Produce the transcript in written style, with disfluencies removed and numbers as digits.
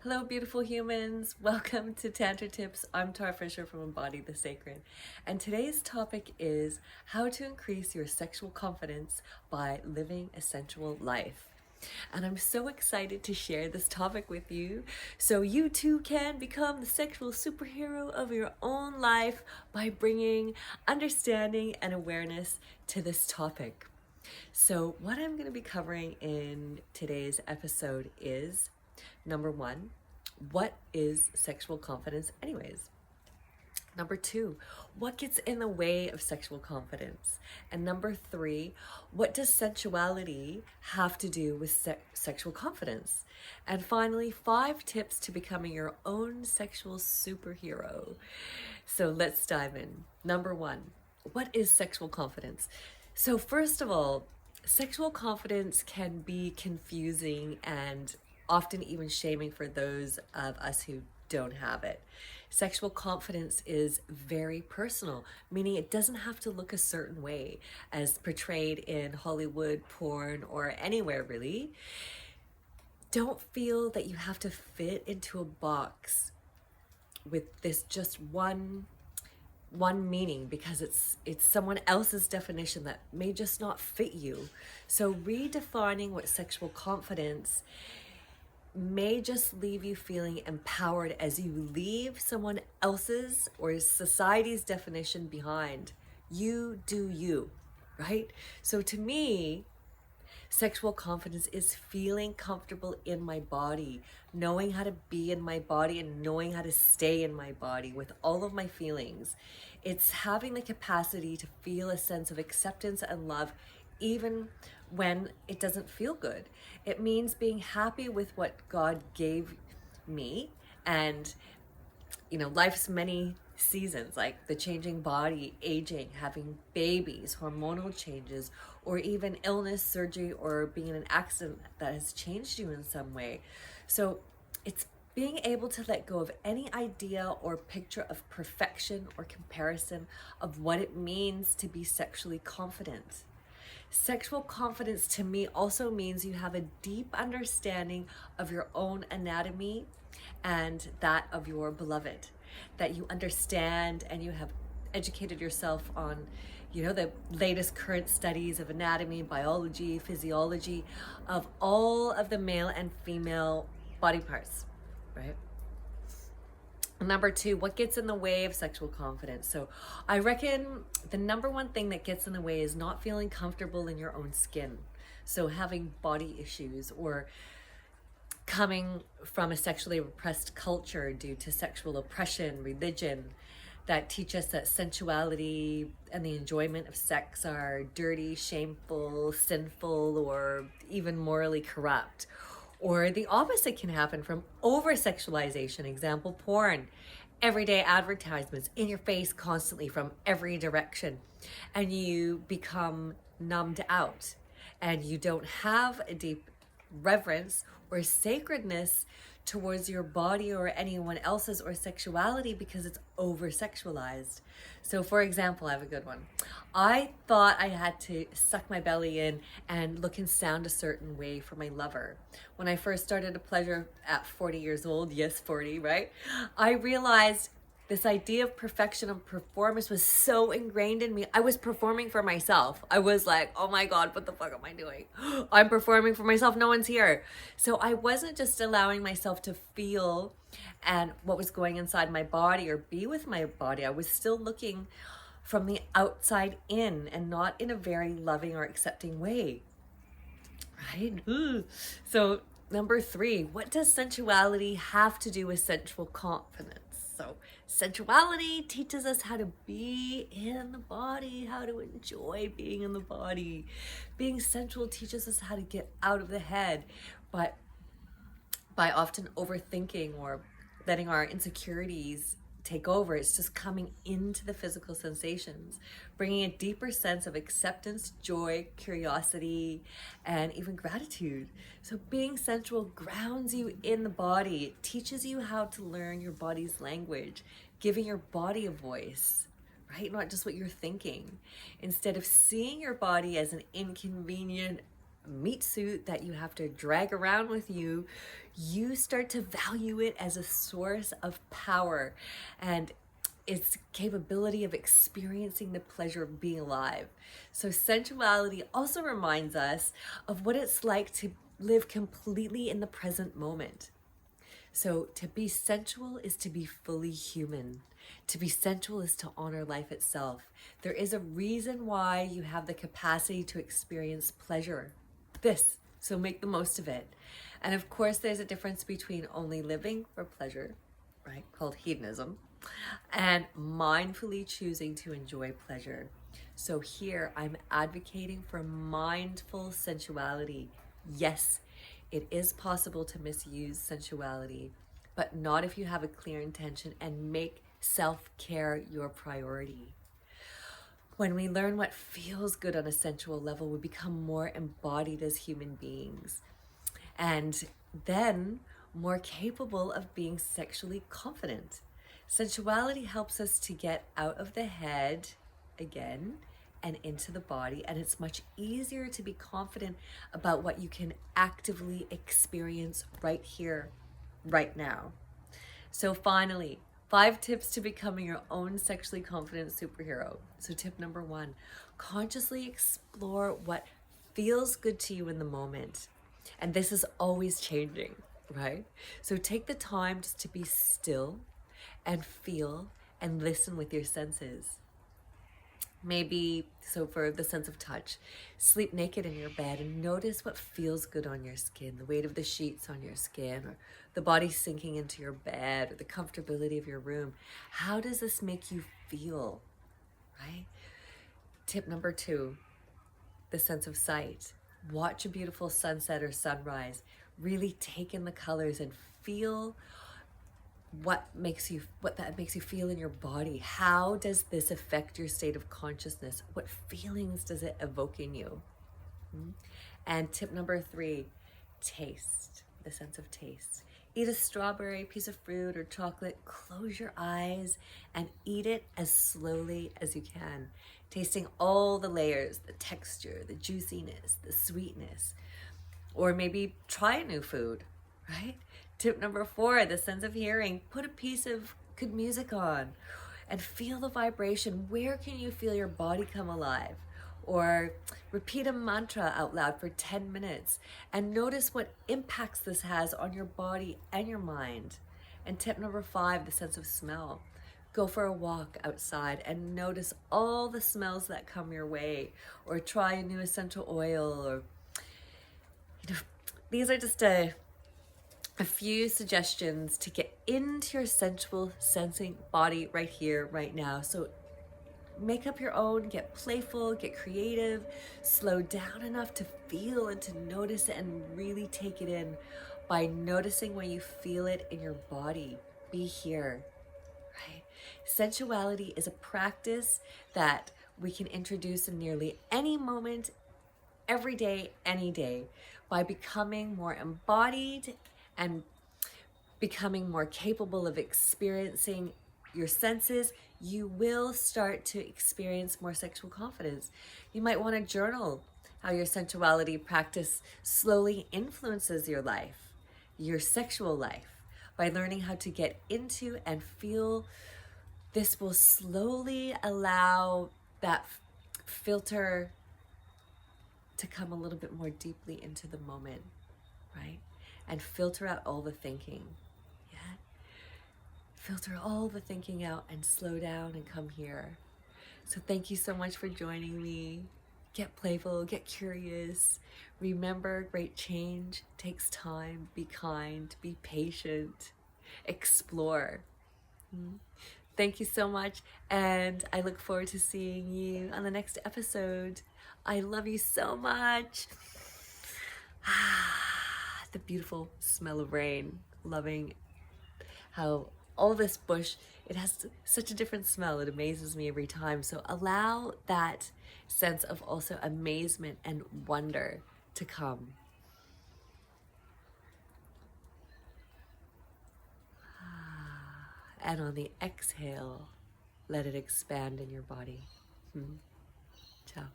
Hello, beautiful humans. Welcome to Tantra Tips. I'm Tara Fisher from Embody the Sacred. And today's topic is how to increase your sexual confidence by living a sensual life. And I'm so excited to share this topic with you so you too can become the sexual superhero of your own life by bringing understanding and awareness to this topic. So, what I'm going to be covering in today's episode is number one, what is sexual confidence, anyways? Number two, what gets in the way of sexual confidence? And number three, what does sensuality have to do with sexual confidence? And finally, 5 tips to becoming your own sexual superhero. So let's dive in. Number one, what is sexual confidence? So first of all, sexual confidence can be confusing and often even shaming for those of us who don't have it. Sexual confidence is very personal, meaning it doesn't have to look a certain way as portrayed in Hollywood, porn, or anywhere really. Don't feel that you have to fit into a box with this just one meaning because it's someone else's definition that may just not fit you. So redefining what sexual confidence may just leave you feeling empowered as you leave someone else's or society's definition behind. You do you, right? So to me, sexual confidence is feeling comfortable in my body, knowing how to be in my body and knowing how to stay in my body with all of my feelings. It's having the capacity to feel a sense of acceptance and love even when it doesn't feel good. It means being happy with what God gave me and, life's many seasons, like the changing body, aging, having babies, hormonal changes, or even illness, surgery, or being in an accident that has changed you in some way. So it's being able to let go of any idea or picture of perfection or comparison of what it means to be sexually confident. Sexual confidence to me also means you have a deep understanding of your own anatomy and that of your beloved, that you understand and you have educated yourself on, the latest current studies of anatomy, biology, physiology of all of the male and female body parts, right? Number two, what gets in the way of sexual confidence? So I reckon the number one thing that gets in the way is not feeling comfortable in your own skin. So having body issues or coming from a sexually repressed culture due to sexual oppression, religion, that teach us that sensuality and the enjoyment of sex are dirty, shameful, sinful, or even morally corrupt. Or the opposite can happen from over-sexualization, example, porn. Everyday advertisements in your face constantly from every direction. And you become numbed out. And you don't have a deep reverence or sacredness towards your body or anyone else's or sexuality because it's over-sexualized. So for example, I have a good one. I thought I had to suck my belly in and look and sound a certain way for my lover. When I first started to pleasure at 40 years old, yes, 40, right? I realized this idea of perfection and performance was so ingrained in me. I was performing for myself. I was like, oh my God, what the fuck am I doing? I'm performing for myself. No one's here. So I wasn't just allowing myself to feel and what was going inside my body or be with my body. I was still looking from the outside in and not in a very loving or accepting way. Right? So number three, what does sensuality have to do with sensual confidence? So sensuality teaches us how to be in the body, how to enjoy being in the body. Being sensual teaches us how to get out of the head, but by often overthinking or letting our insecurities take over, it's just coming into the physical sensations, bringing a deeper sense of acceptance, joy, curiosity, and even gratitude. So being sensual grounds you in the body. It teaches you how to learn your body's language, giving your body a voice, right? Not just what you're thinking. Instead of seeing your body as an inconvenient meat suit that you have to drag around with you, you start to value it as a source of power and its capability of experiencing the pleasure of being alive. So sensuality also reminds us of what it's like to live completely in the present moment. So to be sensual is to be fully human. To be sensual is to honor life itself. There is a reason why you have the capacity to experience pleasure. So make the most of it. And of course, there's a difference between only living for pleasure, right, called hedonism, and mindfully choosing to enjoy pleasure. So here I'm advocating for mindful sensuality. Yes, it is possible to misuse sensuality, but not if you have a clear intention and make self-care your priority. When we learn what feels good on a sensual level, we become more embodied as human beings, and then more capable of being sexually confident. Sensuality helps us to get out of the head again and into the body, and it's much easier to be confident about what you can actively experience right here, right now. So finally, 5 tips to becoming your own sexually confident superhero. So tip number 1, consciously explore what feels good to you in the moment. And this is always changing, right? So take the time just to be still and feel and listen with your senses. Maybe, so for the sense of touch, sleep naked in your bed and notice what feels good on your skin, the weight of the sheets on your skin, or the body sinking into your bed, or the comfortability of your room. How does this make you feel, right? Tip number 2, the sense of sight. Watch a beautiful sunset or sunrise. Really take in the colors and feel what that makes you feel in your body. How does this affect your state of consciousness? What feelings does it evoke in you? And tip number 3, taste, the sense of taste. Eat a strawberry, piece of fruit, or chocolate. Close your eyes and eat it as slowly as you can, tasting all the layers, the texture, the juiciness, the sweetness. Or maybe try a new food, right? Tip number 4, the sense of hearing. Put a piece of good music on and feel the vibration. Where can you feel your body come alive? Or repeat a mantra out loud for 10 minutes and notice what impacts this has on your body and your mind. And tip number 5, the sense of smell. Go for a walk outside and notice all the smells that come your way, or try a new essential oil, or these are just a few suggestions to get into your sensual sensing body right here, right now. So make up your own, get playful, get creative, slow down enough to feel and to notice it and really take it in by noticing when you feel it in your body. Be here, right? Sensuality is a practice that we can introduce in nearly any moment, every day, any day, by becoming more embodied and becoming more capable of experiencing your senses. You will start to experience more sexual confidence. You might want to journal how your sensuality practice slowly influences your life, your sexual life. By learning how to get into and feel, this will slowly allow that filter to come a little bit more deeply into the moment, right? And filter out all the thinking. Yeah? Filter all the thinking out and slow down and come here. So thank you so much for joining me. Get playful, get curious. Remember, great change takes time. Be kind, be patient, explore. Thank you so much, and I look forward to seeing you on the next episode. I love you so much. The beautiful smell of rain. Loving how all this bush, it has such a different smell. It amazes me every time. So allow that sense of also amazement and wonder to come. And on the exhale, let it expand in your body. Ciao.